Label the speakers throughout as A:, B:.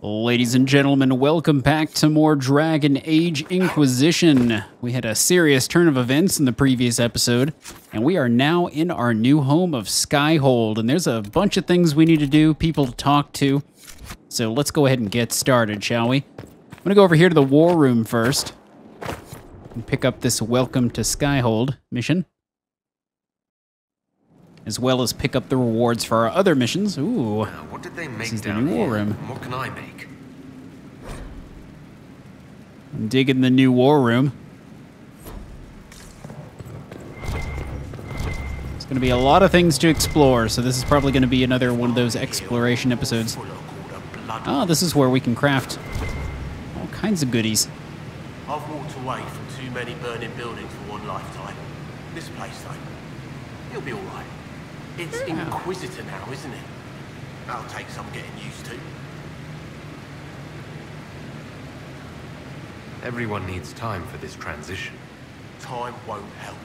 A: Ladies and gentlemen, welcome back to more Dragon Age Inquisition. We had a serious turn of events in the previous episode, and we are now in our new home of Skyhold, and there's a bunch of things we need to do, people to talk to. So let's go ahead and get started, shall we? I'm gonna go over here to the war room first and pick up this Welcome to Skyhold mission, as well as pick up the rewards for our other missions. Ooh,
B: what did they make
A: this is the
B: down
A: new war
B: here?
A: room.
B: What can I make?
A: I'm digging the new war room. There's going to be a lot of things to explore, so this is probably going to be another one of those exploration episodes. Ah, this is where we can craft all kinds of goodies.
C: I've walked away from too many burning buildings for one lifetime. This place, though, it'll be all right. It's Inquisitor now, isn't it? That'll take some getting used to.
B: Everyone needs time for this transition.
C: Time won't help.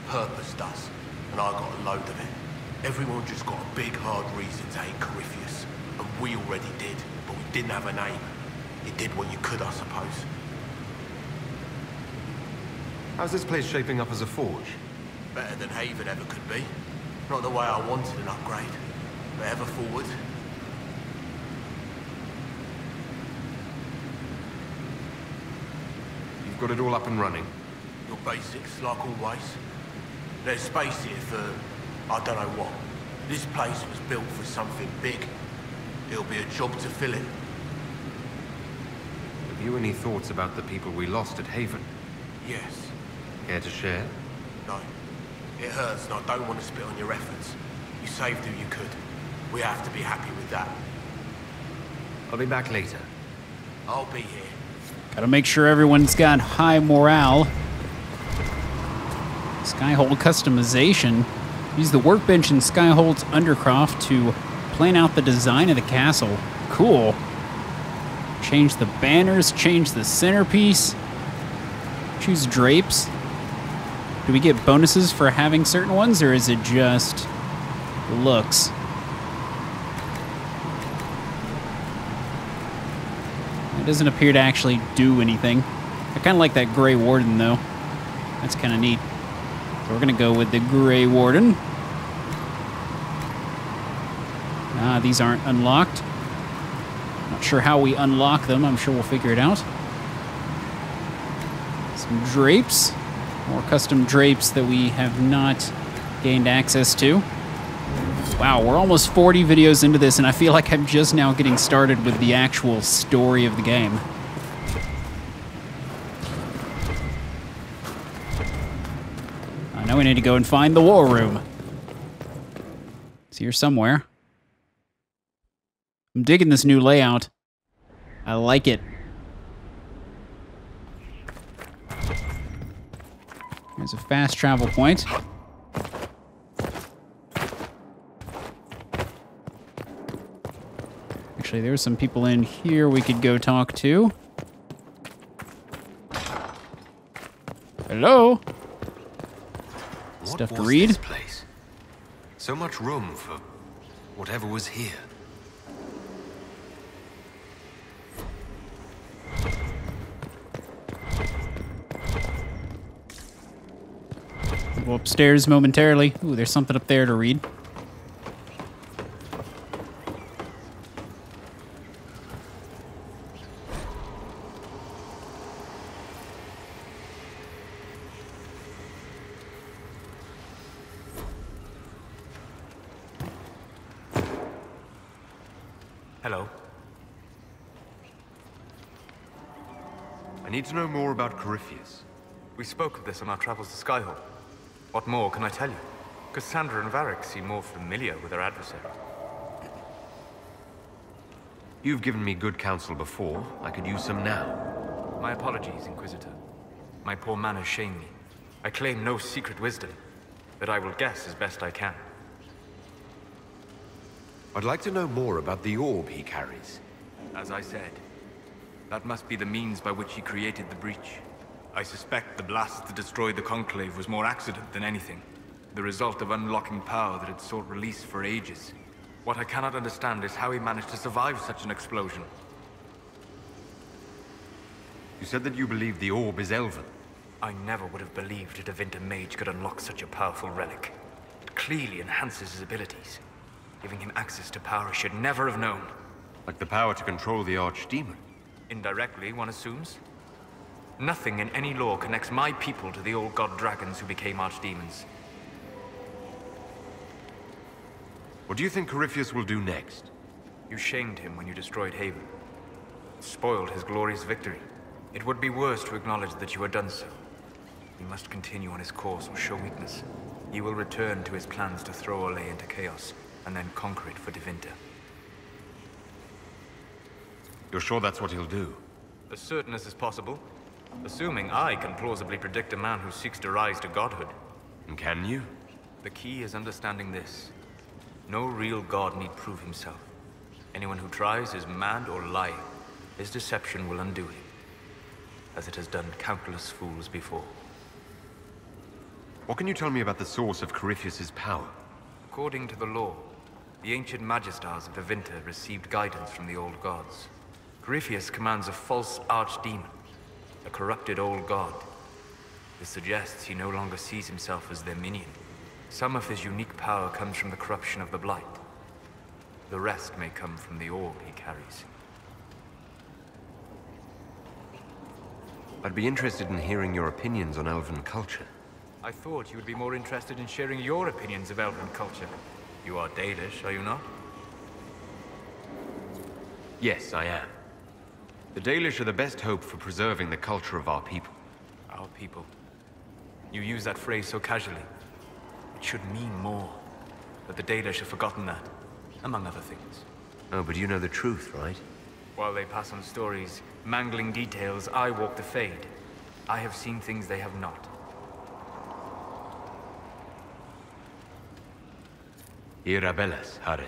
C: Purpose does. And I got a load of it. Everyone just got a big, hard reason to hate Corypheus. And we already did, but we didn't have a name. You did what you could, I suppose.
B: How's this place shaping up as a forge?
C: Better than Haven ever could be. Not the way I wanted an upgrade, but ever forward.
B: You've got it all up and running.
C: Your basics, like always. There's space here for, I don't know what. This place was built for something big. It'll be a job to fill it.
B: Have you any thoughts about the people we lost at Haven?
C: Yes.
B: Care to share?
C: No. It hurts and I don't want to spit on your efforts. You saved who you could. We have to be happy with that.
B: I'll be back later.
C: I'll be here.
A: Gotta make sure everyone's got high morale. Skyhold customization. Use the workbench in Skyhold's Undercroft to plan out the design of the castle. Cool. Change the banners, change the centerpiece. Choose drapes. Do we get bonuses for having certain ones, or is it just looks? It doesn't appear to actually do anything. I kind of like that Grey Warden, though. That's kind of neat. So we're going to go with the Grey Warden. Ah, these aren't unlocked. Not sure how we unlock them. I'm sure we'll figure it out. Some drapes. More custom drapes that we have not gained access to. Wow, we're almost 40 videos into this, and I feel like I'm just now getting started with the actual story of the game. Now we need to go and find the war room. It's here somewhere. I'm digging this new layout. I like it. There's a fast travel point. Actually, there's some people in here we could go talk to. Hello? Stuff to read.
B: This place? So much room for whatever was here.
A: Go upstairs momentarily. Ooh, there's something up there to read.
C: Hello.
B: I need to know more about Corypheus.
D: We spoke of this on our travels to Skyhold. What more can I tell you? Cassandra and Varric seem more familiar with their adversary.
B: You've given me good counsel before. I could use some now.
D: My apologies, Inquisitor. My poor manners shame me. I claim no secret wisdom, but I will guess as best I can.
B: I'd like to know more about the orb he carries.
D: As I said, that must be the means by which he created the breach. I suspect the blast that destroyed the Conclave was more accident than anything. The result of unlocking power that had sought release for ages. What I cannot understand is how he managed to survive such an explosion.
B: You said that you believe the orb is elven.
D: I never would have believed a Devinter mage could unlock such a powerful relic. It clearly enhances his abilities, giving him access to power he should never have known.
B: Like the power to control the archdemon.
D: Indirectly, one assumes. Nothing in any lore connects my people to the old god dragons who became archdemons.
B: What do you think Corypheus will do next?
D: You shamed him when you destroyed Haven. Spoiled his glorious victory. It would be worse to acknowledge that you had done so. He must continue on his course or show weakness. He will return to his plans to throw Olay into chaos, and then conquer it for Devinter.
B: You're sure that's what he'll do?
D: As certain as is possible. Assuming I can plausibly predict a man who seeks to rise to godhood.
B: And can you?
D: The key is understanding this. No real god need prove himself. Anyone who tries is mad or lying. His deception will undo him, as it has done countless fools before.
B: What can you tell me about the source of Corypheus's power?
D: According to the law, the ancient Magistars of Devinter received guidance from the old gods. Corypheus commands a false archdemon, a corrupted old god. This suggests he no longer sees himself as their minion. Some of his unique power comes from the corruption of the Blight. The rest may come from the orb he carries.
B: I'd be interested in hearing your opinions on elven culture.
D: I thought you would be more interested in sharing your opinions of elven culture. You are Dalish, are you not?
B: Yes, I am. The Dalish are the best hope for preserving the culture of our people.
D: Our people. You use that phrase so casually. It should mean more. But the Dalish have forgotten that, among other things.
B: Oh, but you know the truth, right?
D: While they pass on stories, mangling details, I walk the Fade. I have seen things they have not.
B: Irabellas, Hare.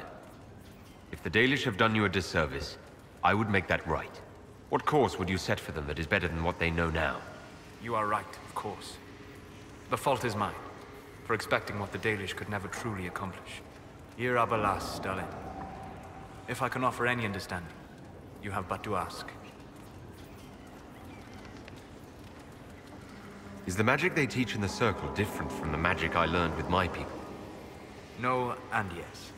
B: If the Dalish have done you a disservice, I would make that right. What course would you set for them that is better than what they know now?
D: You are right, of course. The fault is mine, for expecting what the Dalish could never truly accomplish. Irabellas, Dalin. If I can offer any understanding, you have but to ask.
B: Is the magic they teach in the Circle different from the magic I learned with my people?
D: No and yes.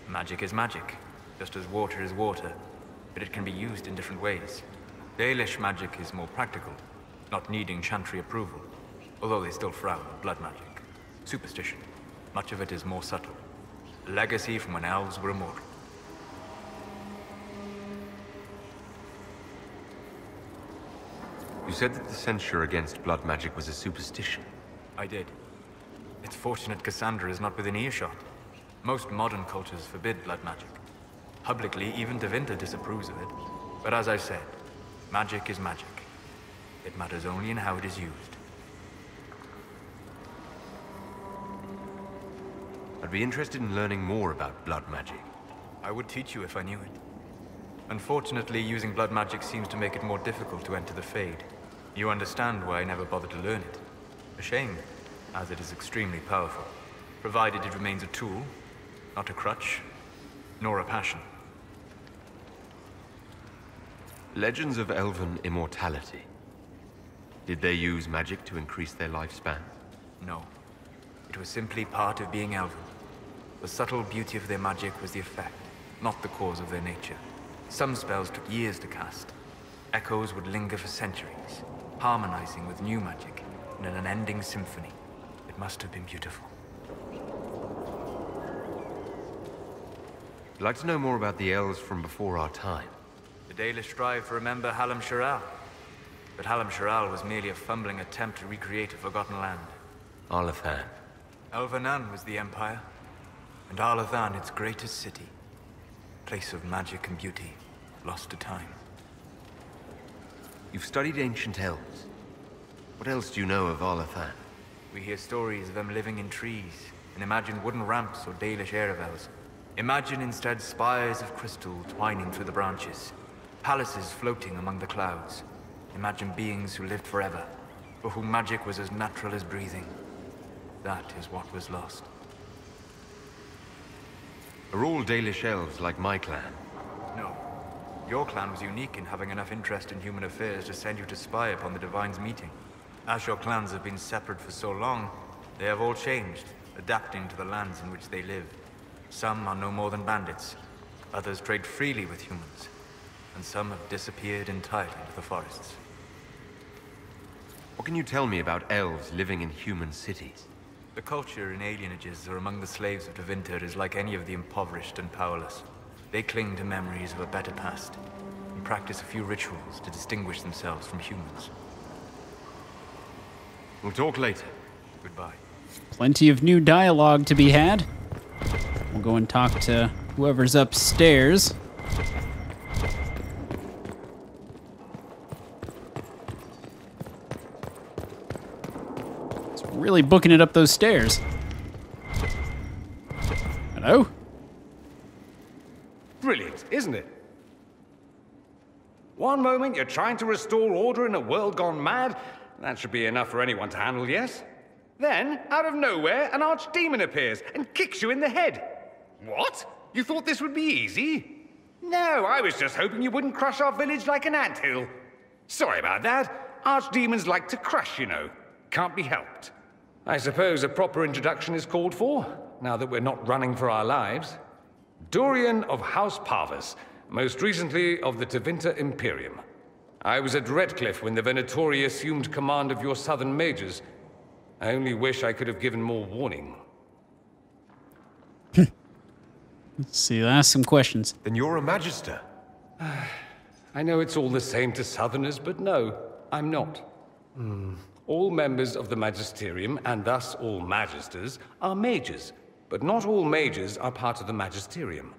D: Magic is magic, just as water is water, but it can be used in different ways. Dalish magic is more practical, not needing chantry approval, although they still frown on blood magic. Superstition. Much of it is more subtle. A legacy from when elves were immortal.
B: You said that the censure against blood magic was a superstition.
D: I did. It's fortunate Cassandra is not within earshot. Most modern cultures forbid blood magic. Publicly, even Devinter disapproves of it. But as I said, magic is magic. It matters only in how it is used.
B: I'd be interested in learning more about blood magic.
D: I would teach you if I knew it. Unfortunately, using blood magic seems to make it more difficult to enter the Fade. You understand why I never bothered to learn it. A shame, as it is extremely powerful, provided it remains a tool, not a crutch, nor a passion.
B: Legends of elven immortality. Did they use magic to increase their lifespan?
D: No. It was simply part of being elven. The subtle beauty of their magic was the effect, not the cause of their nature. Some spells took years to cast. Echoes would linger for centuries, harmonizing with new magic in an unending symphony. It must have been beautiful.
B: I'd like to know more about the elves from before our time.
D: The Dalish strive to remember Hallam Sharal. But Hallam Sharal was merely a fumbling attempt to recreate a forgotten land.
B: Arlathan.
D: Elvenan was the empire, and Arlathan its greatest city. Place of magic and beauty, lost to time.
B: You've studied ancient elves. What else do you know of Arlathan?
D: We hear stories of them living in trees, and imagine wooden ramps or Dalish Erebels. Imagine instead spires of crystal twining through the branches, palaces floating among the clouds. Imagine beings who lived forever, for whom magic was as natural as breathing. That is what was lost.
B: Are all Dalish elves like my clan?
D: No. Your clan was unique in having enough interest in human affairs to send you to spy upon the Divine's meeting. As your clans have been separate for so long, they have all changed, adapting to the lands in which they live. Some are no more than bandits, others trade freely with humans, and some have disappeared entirely into the forests.
B: What can you tell me about elves living in human cities?
D: The culture in alienages or among the slaves of Tevinter is like any of the impoverished and powerless. They cling to memories of a better past, and practice a few rituals to distinguish themselves from humans.
B: We'll talk later.
D: Goodbye.
A: Plenty of new dialogue to be had. We'll go and talk to whoever's upstairs. It's really booking it up those stairs. Hello?
E: Brilliant, isn't it? One moment you're trying to restore order in a world gone mad. That should be enough for anyone to handle, yes? Then, out of nowhere, an archdemon appears and kicks you in the head. What? You thought this would be easy? No, I was just hoping you wouldn't crush our village like an anthill. Sorry about that. Archdemons like to crush, you know. Can't be helped. I suppose a proper introduction is called for, now that we're not running for our lives. Dorian of House Parvus, most recently of the Tevinter Imperium. I was at Redcliffe when the Venatori assumed command of your southern mages. I only wish I could have given more warning.
A: Let's see, I'll ask some questions.
B: Then you're a Magister.
E: I know it's all the same to southerners, but no, I'm not. All members of the Magisterium, and thus all Magisters, are mages. But not all mages are part of the Magisterium.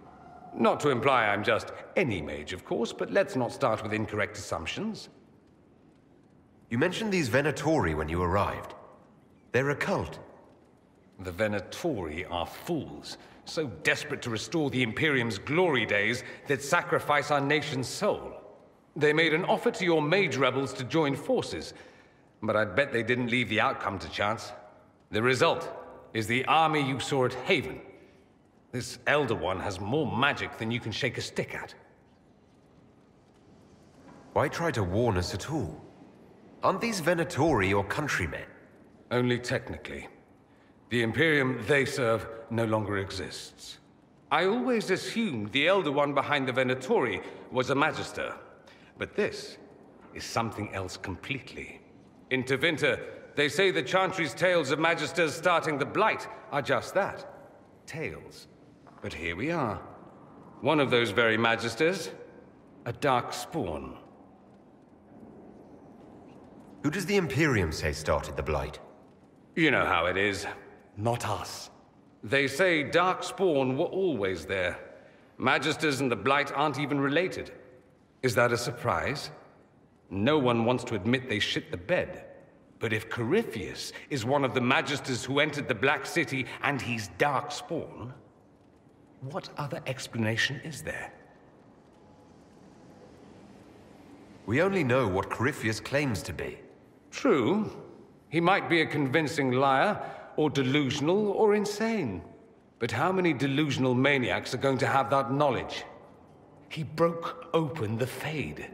E: Not to imply I'm just any mage, of course, but let's not start with incorrect assumptions.
B: You mentioned these Venatori when you arrived. They're a cult.
E: The Venatori are fools, so desperate to restore the Imperium's glory days that sacrifice our nation's soul. They made an offer to your mage rebels to join forces, but I'd bet they didn't leave the outcome to chance. The result is the army you saw at Haven. This Elder One has more magic than you can shake a stick at.
B: Why try to warn us at all? Aren't these Venatori your countrymen?
E: Only technically. The Imperium they serve no longer exists. I always assumed the Elder One behind the Venatori was a Magister, but this is something else completely. In Tevinter, they say the Chantry's tales of Magisters starting the Blight are just that. Tales. But here we are. One of those very Magisters, a dark spawn.
B: Who does the Imperium say started the Blight?
E: You know how it is. Not us. They say Darkspawn were always there. Magisters and the Blight aren't even related. Is that a surprise? No one wants to admit they shit the bed. But if Corypheus is one of the Magisters who entered the Black City and he's Darkspawn, what other explanation is there?
B: We only know what Corypheus claims to be.
E: True. He might be a convincing liar, or delusional, or insane. But how many delusional maniacs are going to have that knowledge? He broke open the Fade.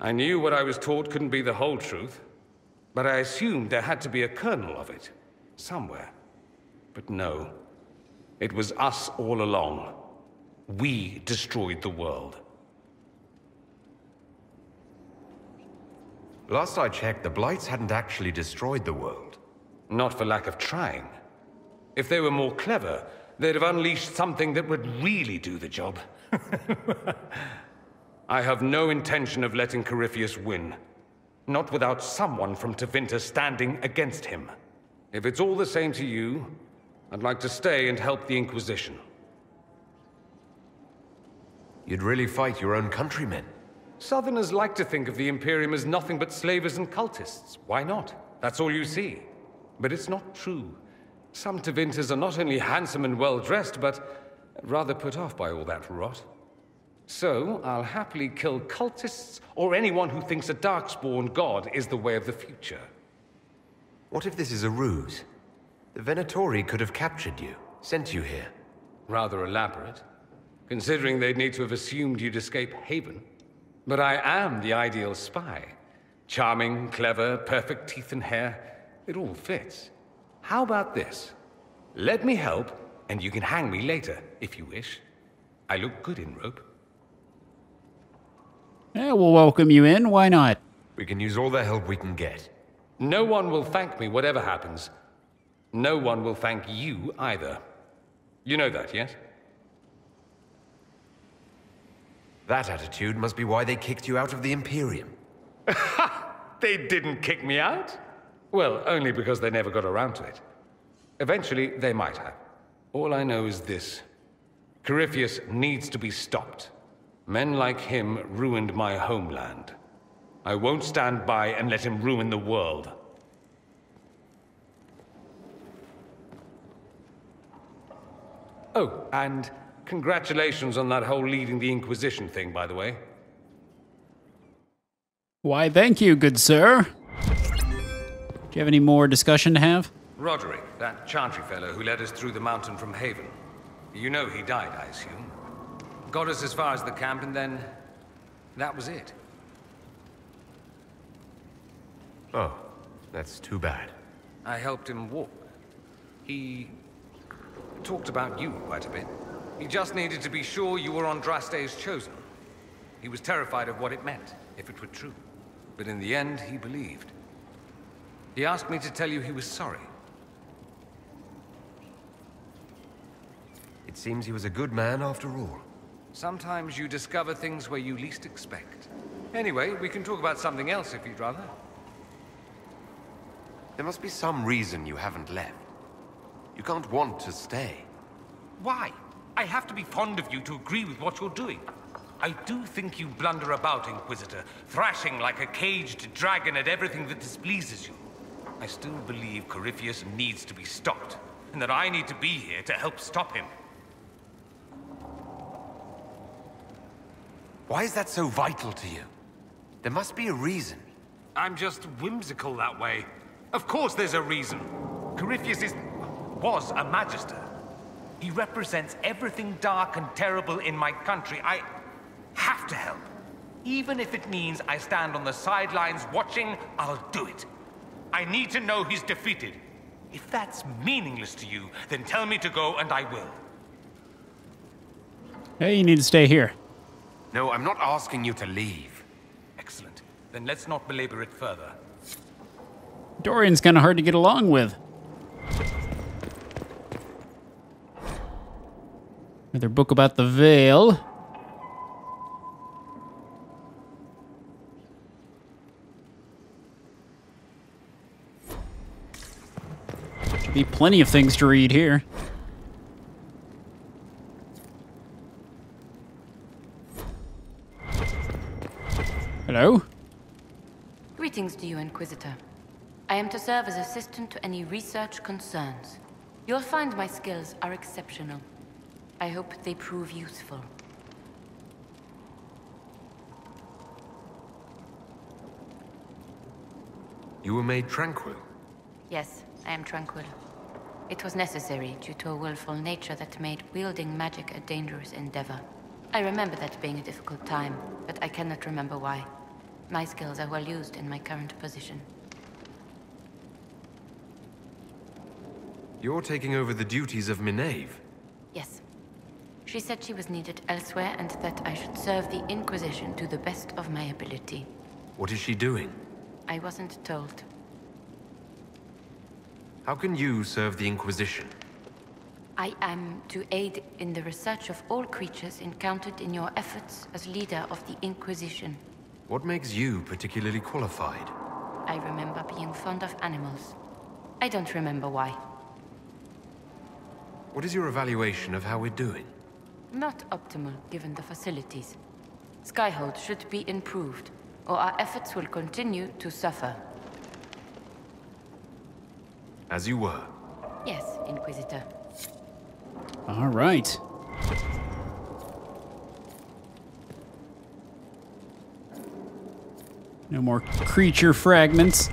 E: I knew what I was taught couldn't be the whole truth, but I assumed there had to be a kernel of it, somewhere. But no. It was us all along. We destroyed the world.
B: Last I checked, the Blights hadn't actually destroyed the world.
E: Not for lack of trying. If they were more clever, they'd have unleashed something that would really do the job. I have no intention of letting Corypheus win. Not without someone from Tevinter standing against him. If it's all the same to you, I'd like to stay and help the Inquisition.
B: You'd really fight your own countrymen?
E: Southerners like to think of the Imperium as nothing but slavers and cultists. Why not? That's all you see. But it's not true. Some Tevinters are not only handsome and well-dressed, but rather put off by all that rot. So, I'll happily kill cultists or anyone who thinks a Darkspawn god is the way of the future.
B: What if this is a ruse? The Venatori could have captured you, sent you here.
E: Rather elaborate, considering they'd need to have assumed you'd escape Haven. But I am the ideal spy. Charming, clever, perfect teeth and hair. It all fits. How about this? Let me help, and you can hang me later, if you wish. I look good in rope.
A: Yeah, we'll welcome you in. Why not?
B: We can use all the help we can get.
E: No one will thank me, whatever happens. No one will thank you either. You know that, yes?
B: That attitude must be why they kicked you out of the Imperium.
E: They didn't kick me out? Well, only because they never got around to it. Eventually, they might have. All I know is this. Corypheus needs to be stopped. Men like him ruined my homeland. I won't stand by and let him ruin the world. Oh, and congratulations on that whole leading the Inquisition thing, by the way.
A: Why, thank you, good sir. Do you have any more discussion to have?
E: Roderick, that Chantry fellow who led us through the mountain from Haven. You know he died, I assume. Got us as far as the camp, and then that was it.
B: Oh, that's too bad.
E: I helped him walk. He talked about you quite a bit. He just needed to be sure you were on Draste's chosen. He was terrified of what it meant, if it were true. But in the end, he believed. He asked me to tell you he was sorry.
B: It seems he was a good man after all.
E: Sometimes you discover things where you least expect. Anyway, we can talk about something else if you'd rather.
B: There must be some reason you haven't left. You can't want to stay.
F: Why? I have to be fond of you to agree with what you're doing. I do think you blunder about, Inquisitor, thrashing like a caged dragon at everything that displeases you. I still believe Corypheus needs to be stopped, and that I need to be here to help stop him.
B: Why is that so vital to you? There must be a reason.
F: I'm just whimsical that way. Of course there's a reason. Corypheus was a Magister. He represents everything dark and terrible in my country. I have to help. Even if it means I stand on the sidelines watching, I'll do it. I need to know he's defeated. If that's meaningless to you, then tell me to go and I will.
A: Hey, you need to stay here.
B: No, I'm not asking you to leave.
F: Excellent. Then let's not belabor it further.
A: Dorian's kind of hard to get along with. Another book about the Veil. Should be plenty of things to read here. Hello?
G: Greetings to you, Inquisitor. I am to serve as assistant to any research concerns. You'll find my skills are exceptional. I hope they prove useful.
B: You were made tranquil.
G: Yes, I am tranquil. It was necessary due to a willful nature that made wielding magic a dangerous endeavor. I remember that being a difficult time, but I cannot remember why. My skills are well used in my current position.
B: You're taking over the duties of Minave.
G: Yes. She said she was needed elsewhere and that I should serve the Inquisition to the best of my ability.
B: What is she doing?
G: I wasn't told.
B: How can you serve the Inquisition?
G: I am to aid in the research of all creatures encountered in your efforts as leader of the Inquisition.
B: What makes you particularly qualified?
G: I remember being fond of animals. I don't remember why.
B: What is your evaluation of how we're doing?
G: Not optimal, given the facilities. Skyhold should be improved, or our efforts will continue to suffer.
B: As you were.
G: Yes, Inquisitor.
A: All right. No more creature fragments.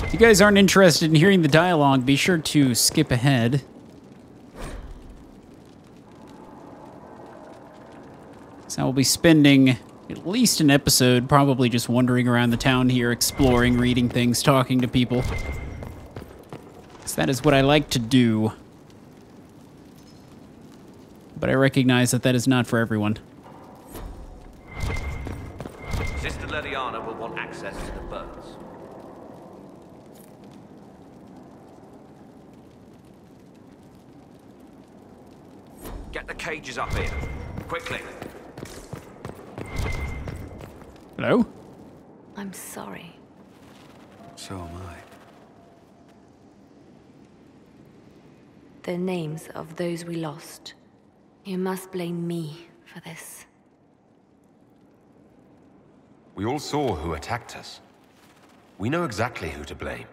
A: If you guys aren't interested in hearing the dialogue, be sure to skip ahead. So I'll be spending at least an episode probably just wandering around the town here, exploring, reading things, talking to people. So that is what I like to do. But I recognize that that is not for everyone.
H: Sister Leliana will want access to the birds. Get the cages up here. Quickly.
A: Hello?
G: I'm sorry.
D: So am I.
G: The names of those we lost. You must blame me for this.
B: We all saw who attacked us. We know exactly who to blame.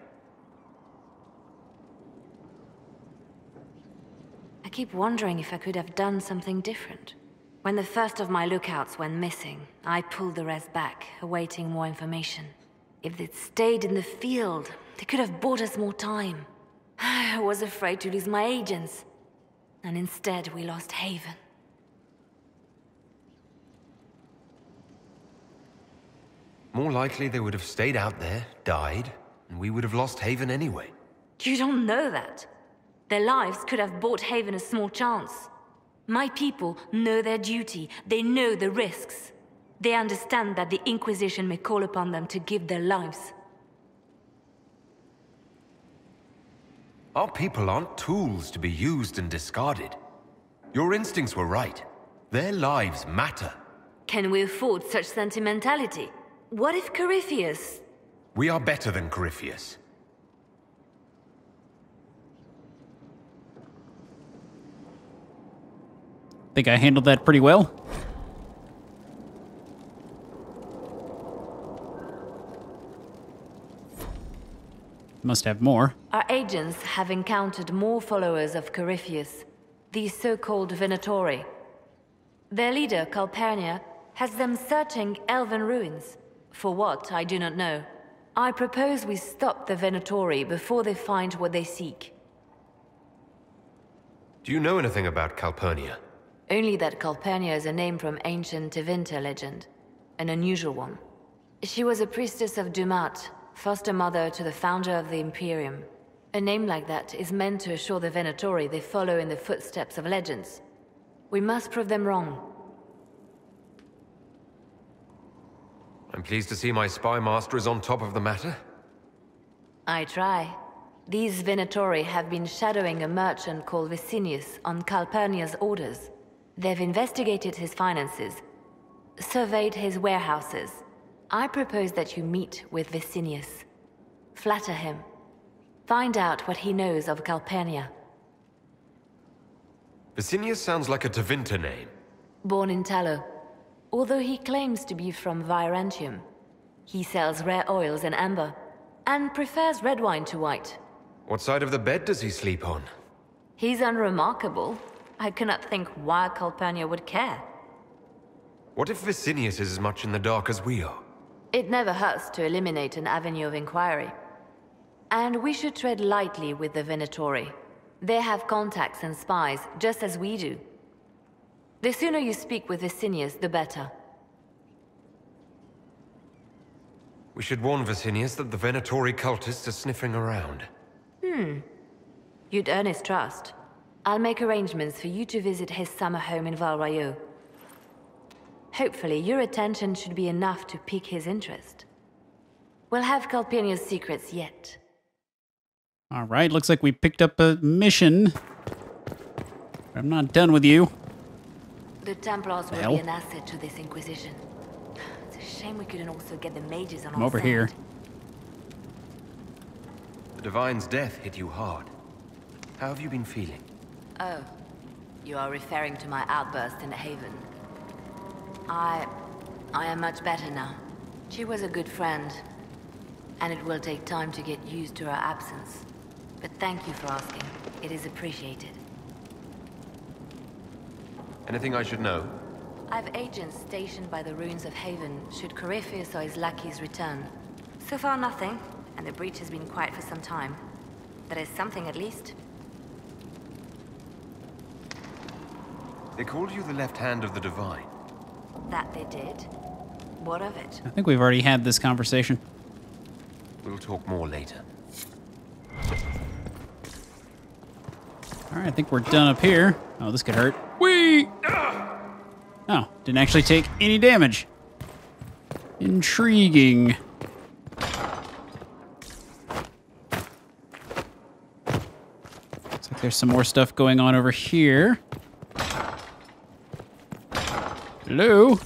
G: I keep wondering if I could have done something different. When the first of my lookouts went missing, I pulled the rest back, awaiting more information. If they'd stayed in the field, they could have bought us more time. I was afraid to lose my agents. And instead, we lost Haven.
B: More likely they would have stayed out there, died, and we would have lost Haven anyway.
G: You don't know that. Their lives could have bought Haven a small chance. My people know their duty. They know the risks. They understand that the Inquisition may call upon them to give their lives.
B: Our people aren't tools to be used and discarded. Your instincts were right. Their lives matter.
G: Can we afford such sentimentality? What if Corypheus...
B: We are better than Corypheus.
A: Think I handled that pretty well. Must have more.
G: Our agents have encountered more followers of Corypheus, these so-called Venatori. Their leader, Calpurnia, has them searching elven ruins. For what, I do not know. I propose we stop the Venatori before they find what they seek.
B: Do you know anything about Calpurnia?
G: Only that Calpurnia is a name from ancient Tevinter legend. An unusual one. She was a priestess of Dumat, foster mother to the founder of the Imperium. A name like that is meant to assure the Venatori they follow in the footsteps of legends. We must prove them wrong.
B: I'm pleased to see my spy master is on top of the matter.
G: I try. These Venatori have been shadowing a merchant called Vicinius on Calpurnia's orders. They've investigated his finances, surveyed his warehouses. I propose that you meet with Vicinius. Flatter him. Find out what he knows of Calpurnia.
B: Vicinius sounds like a Tevinter name.
G: Born in Tallow. Although he claims to be from Virantium, he sells rare oils and amber, and prefers red wine to white.
B: What side of the bed does he sleep on?
G: He's unremarkable. I cannot think why Calpurnia would care.
B: What if Vicinius is as much in the dark as we are?
G: It never hurts to eliminate an avenue of inquiry. And we should tread lightly with the Venatori. They have contacts and spies, just as we do. The sooner you speak with Vicinius, the better.
B: We should warn Vicinius that the Venatori cultists are sniffing around.
G: You'd earn his trust. I'll make arrangements for you to visit his summer home in Val Royeaux. Hopefully, your attention should be enough to pique his interest. We'll have Calpurnia's secrets yet.
A: All right, looks like we picked up a mission. I'm not done with you.
G: The Templars will
A: hell?
G: be an asset to this Inquisition. It's a shame we couldn't also get the mages on
A: I'm
G: our
A: over
G: side.
A: here.
B: The Divine's death hit you hard. How have you been feeling?
G: Oh, you are referring to my outburst in Haven. I am much better now. She was a good friend, and it will take time to get used to her absence. But thank you for asking. It is appreciated.
B: Anything I should know?
G: I've agents stationed by the ruins of Haven should Corypheus or his lackeys return. So far nothing, and the breach has been quiet for some time. That is something at least.
B: They called you the left hand of the Divine.
I: That they did. What of it?
A: I think we've already had this conversation.
B: We'll talk more later.
A: All right, I think we're done up here. Oh, this could hurt. Whee! Oh, didn't actually take any damage. Intriguing. Looks like there's some more stuff going on over here. Hello?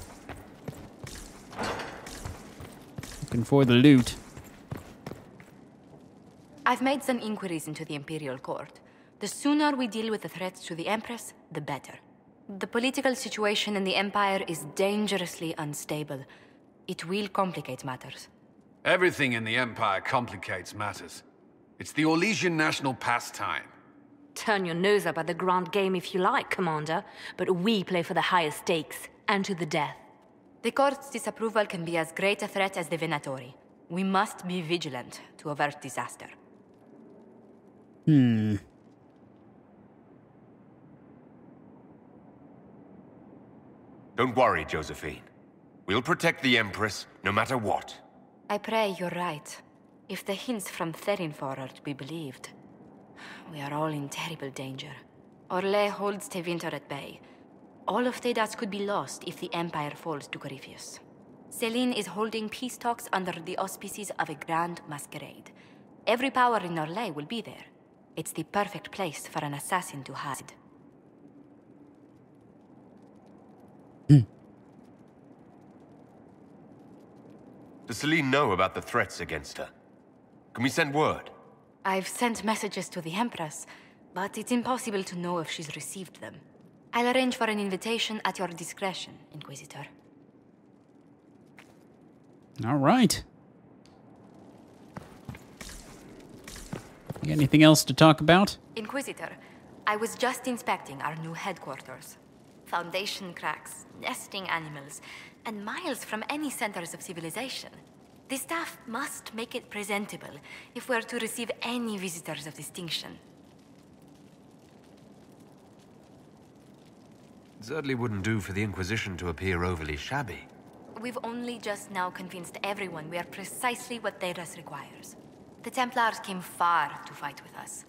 A: Looking for the loot.
I: I've made some inquiries into the Imperial Court. The sooner we deal with the threats to the Empress, the better. The political situation in the Empire is dangerously unstable. It will complicate matters.
J: Everything in the Empire complicates matters. It's the Orlesian national pastime.
I: Turn your nose up at the grand game if you like, Commander, but we play for the highest stakes, and to the death. The Court's disapproval can be as great a threat as the Venatori. We must be vigilant to avert disaster.
B: Don't worry, Josephine. We'll protect the Empress, no matter what.
I: I pray you're right. If the hints from Therinfor are to be believed, we are all in terrible danger. Orlais holds Tevinter at bay. All of Thedas could be lost if the Empire falls to Corypheus. Selene is holding peace talks under the auspices of a grand masquerade. Every power in Orlais will be there. It's the perfect place for an assassin to hide.
B: Does Selene know about the threats against her? Can we send word?
I: I've sent messages to the Empress, but it's impossible to know if she's received them. I'll arrange for an invitation at your discretion, Inquisitor.
A: All right. You got anything else to talk about?
I: Inquisitor, I was just inspecting our new headquarters. Foundation cracks, nesting animals, and miles from any centers of civilization. The staff must make it presentable if we're to receive any visitors of distinction.
B: It certainly wouldn't do for the Inquisition to appear overly shabby.
I: We've only just now convinced everyone we are precisely what Thedas requires. The Templars came far to fight with us.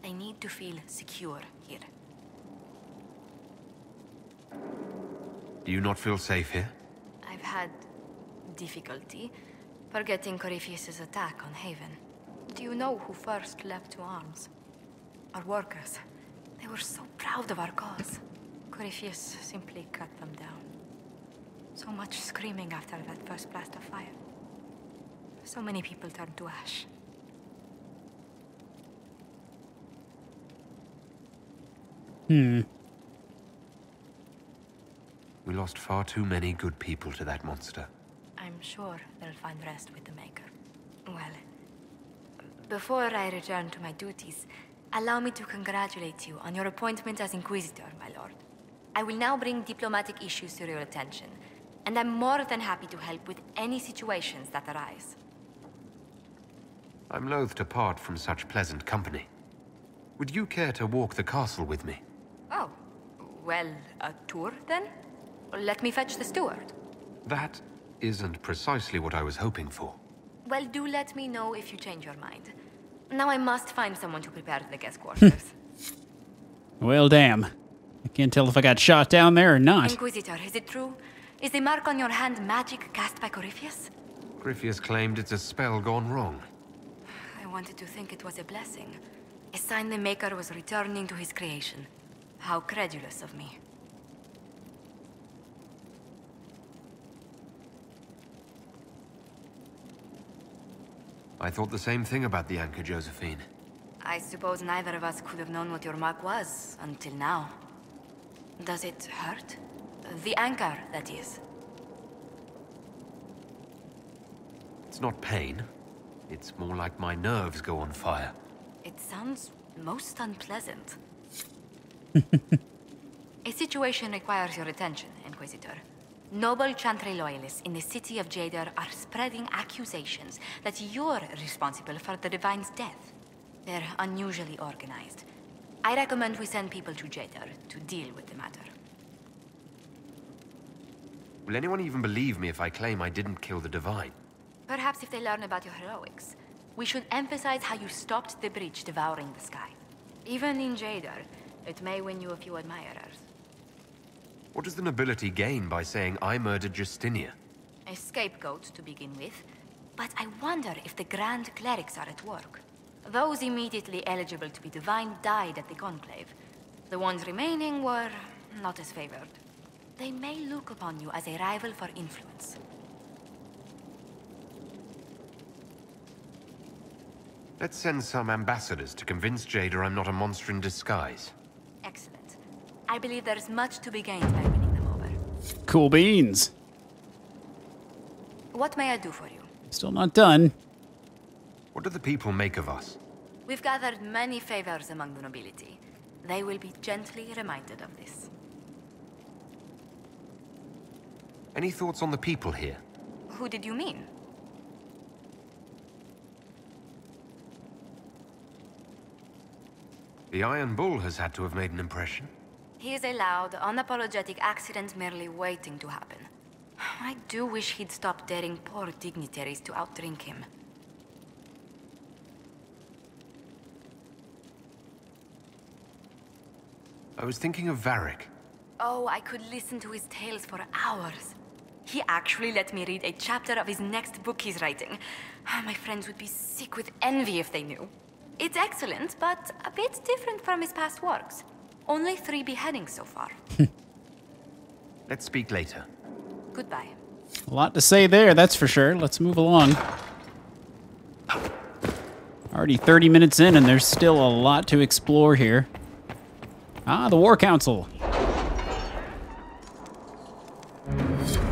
I: They need to feel secure here.
B: Do you not feel safe here?
I: I've had difficulty forgetting Corypheus' attack on Haven. Do you know who first leapt to arms? Our workers. They were so proud of our cause. Corypheus simply cut them down. So much screaming after that first blast of fire. So many people turned to ash.
B: We lost far too many good people to that monster.
I: I'm sure they'll find rest with the Maker. Well, before I return to my duties, allow me to congratulate you on your appointment as Inquisitor, my lord. I will now bring diplomatic issues to your attention, and I'm more than happy to help with any situations that arise.
B: I'm loath to part from such pleasant company. Would you care to walk the castle with me?
I: Oh, well, a tour then? Let me fetch the steward.
B: That isn't precisely what I was hoping for.
I: Well, do let me know if you change your mind. Now I must find someone to prepare the guest quarters.
A: Well, damn. I can't tell if I got shot down there or not.
I: Inquisitor, is it true? Is the mark on your hand magic cast by Corypheus?
B: Corypheus claimed it's a spell gone wrong.
I: I wanted to think it was a blessing. A sign the Maker was returning to his creation. How credulous of me.
B: I thought the same thing about the anchor, Josephine.
I: I suppose neither of us could have known what your mark was until now. Does it hurt? The anchor, that is.
B: It's not pain. It's more like my nerves go on fire.
I: It sounds most unpleasant. A situation requires your attention, Inquisitor. Noble Chantry loyalists in the city of Jadar are spreading accusations that you're responsible for the Divine's death. They're unusually organized. I recommend we send people to Jadar to deal with the matter.
B: Will anyone even believe me if I claim I didn't kill the Divine?
I: Perhaps if they learn about your heroics, we should emphasize how you stopped the breach devouring the sky. Even in Jadar, it may win you a few admirers.
B: What does the nobility gain by saying I murdered Justinia?
I: A scapegoat to begin with, but I wonder if the Grand Clerics are at work. Those immediately eligible to be divine died at the Conclave. The ones remaining were not as favored. They may look upon you as a rival for influence.
B: Let's send some ambassadors to convince Jada I'm not a monster in disguise.
I: Excellent. I believe there's much to be gained by winning them over.
A: Cool beans.
I: What may I do for you?
A: Still not done.
B: What do the people make of us?
I: We've gathered many favors among the nobility. They will be gently reminded of this.
B: Any thoughts on the people here?
I: Who did you mean?
B: The Iron Bull has had to have made an impression.
I: He is a loud, unapologetic accident merely waiting to happen. I do wish he'd stop daring poor dignitaries to outdrink him.
B: I was thinking of Varric.
I: Oh, I could listen to his tales for hours. He actually let me read a chapter of his next book he's writing. My friends would be sick with envy if they knew. It's excellent, but a bit different from his past works. Only 3 beheadings so far.
B: Let's speak later.
I: Goodbye.
A: A lot to say there, that's for sure. Let's move along. Already 30 minutes in, and there's still a lot to explore here. Ah, the War Council.